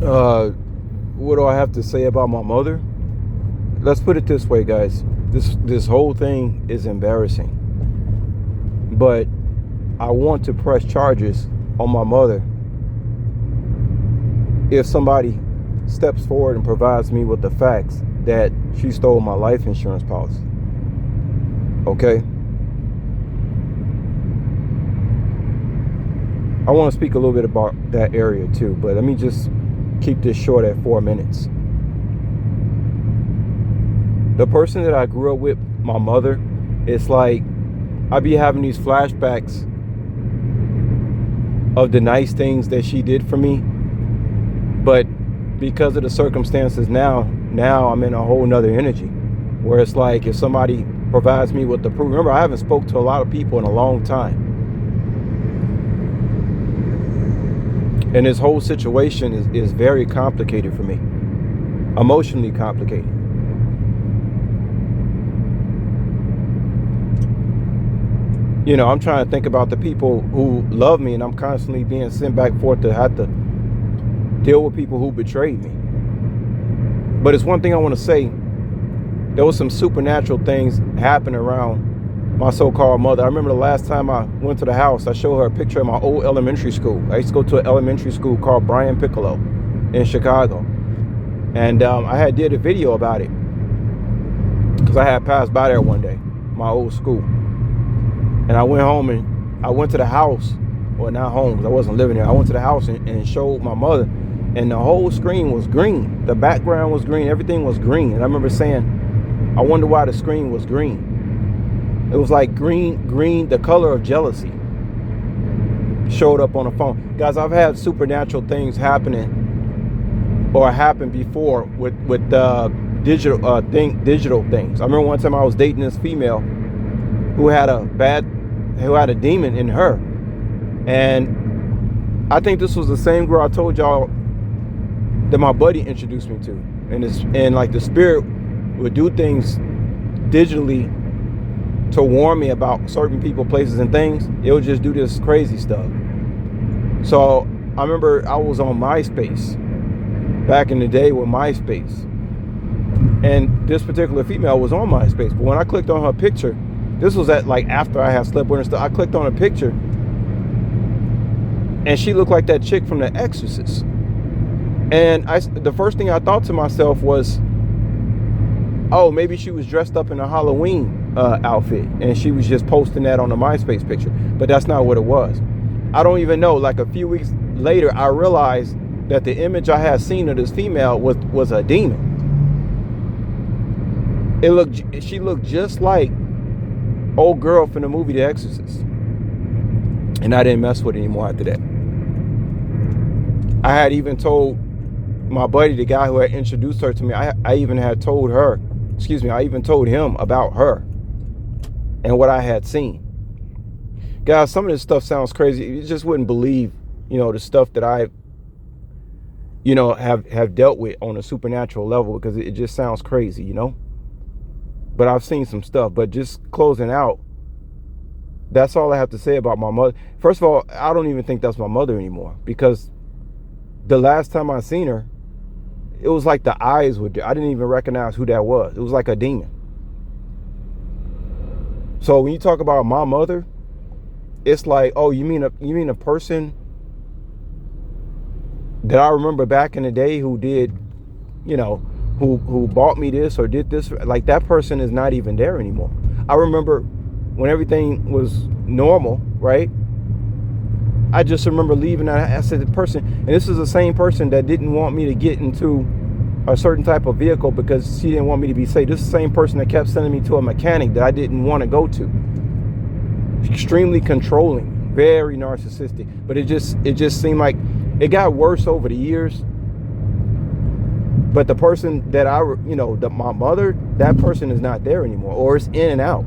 Uh, what do I have to say about my mother? Let's put it this way, guys. This whole thing is embarrassing. But I want to press charges on my mother if somebody steps forward and provides me with the facts that she stole my life insurance policy. Okay? I want to speak a little bit about that area too, but let me just keep this short at 4 minutes. The person that I grew up with, my mother, it's like I be having these flashbacks of the nice things that she did for me, but because of the circumstances now I'm in a whole nother energy where it's like if somebody provides me with the proof. Remember, I haven't spoke to a lot of people in a long time, and this whole situation is very complicated for me, emotionally complicated. You know, I'm trying to think about the people who love me, and I'm constantly being sent back and forth to have to deal with people who betrayed me. But it's one thing I want to say. There was some supernatural things happening around my so-called mother. I remember the last time I went to the house, I showed her a picture of my old elementary school. I used to go to an elementary school called Brian Piccolo in Chicago. And I had did a video about it because I had passed by there one day, my old school. And I went home and I went to the house, well, not home because I wasn't living there. I went to the house and showed my mother, and the whole screen was green. The background was green. Everything was green. And I remember saying, I wonder why the screen was green. It was like green, the color of jealousy showed up on the phone. Guys, I've had supernatural things happening or happened before with digital things. I remember one time I was dating this female who had a demon in her. And I think this was the same girl I told y'all that my buddy introduced me to. And like the spirit would do things digitally to warn me about certain people, places, and things. It would just do this crazy stuff. So I remember I was on MySpace back in the day with MySpace. And this particular female was on MySpace. But when I clicked on her picture, this was at like after I had slept with her and stuff. I clicked on a picture and she looked like that chick from The Exorcist. And the first thing I thought to myself was, oh, maybe she was dressed up in a Halloween outfit and she was just posting that on the MySpace picture. But that's not what it was. I don't even know. Like a few weeks later, I realized that the image I had seen of this female was a demon. She looked just like old girl from the movie The Exorcist. And I didn't mess with it anymore after that. I had even told my buddy, the guy who had introduced her to me, I even told him about her and what I had seen. Guys, some of this stuff sounds crazy. You just wouldn't believe, the stuff that I, have dealt with on a supernatural level, because it just sounds crazy, But I've seen some stuff. But just closing out, that's all I have to say about my mother. First of all, I don't even think that's my mother anymore, because the last time I seen her, it was like the eyes were there. I didn't even recognize who that was. It was like a demon. So when you talk about my mother, it's like, oh, you mean a person that I remember back in the day who did, who bought me this or did this. Like, that person is not even there anymore. I remember when everything was normal, right? I just remember leaving. I said, the person, and this is the same person that didn't want me to get into a certain type of vehicle because she didn't want me to be safe. This is the same person that kept sending me to a mechanic that I didn't want to go to. Extremely controlling, very narcissistic. But it just seemed like it got worse over the years. But the person that my mother, that person is not there anymore, or it's in and out.